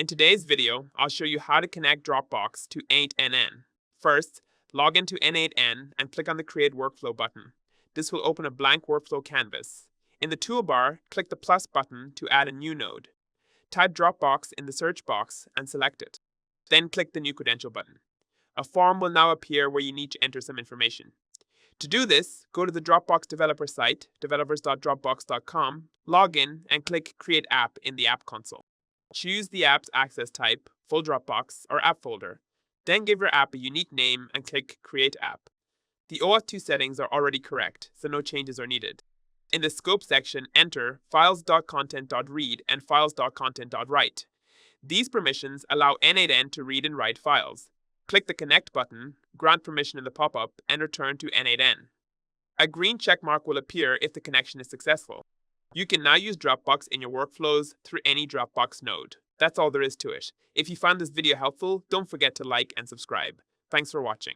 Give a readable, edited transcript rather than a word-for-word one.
In today's video, I'll show you how to connect Dropbox to n8n. First, log into n8n and click on the Create Workflow button. This will open a blank workflow canvas. In the toolbar, click the plus button to add a new node. Type Dropbox in the search box and select it. Then click the New Credential button. A form will now appear where you need to enter some information. To do this, go to the Dropbox developer site, developers.dropbox.com, log in, and click Create App in the App console. Choose the app's access type, full Dropbox, or app folder. Then give your app a unique name and click Create App. The OAuth 2 settings are already correct, so no changes are needed. In the Scope section, enter files.content.read and files.content.write. These permissions allow n8n to read and write files. Click the Connect button, grant permission in the pop-up, and return to n8n. A green checkmark will appear if the connection is successful. You can now use Dropbox in your workflows through any Dropbox node. That's all there is to it. If you found this video helpful, don't forget to like and subscribe. Thanks for watching.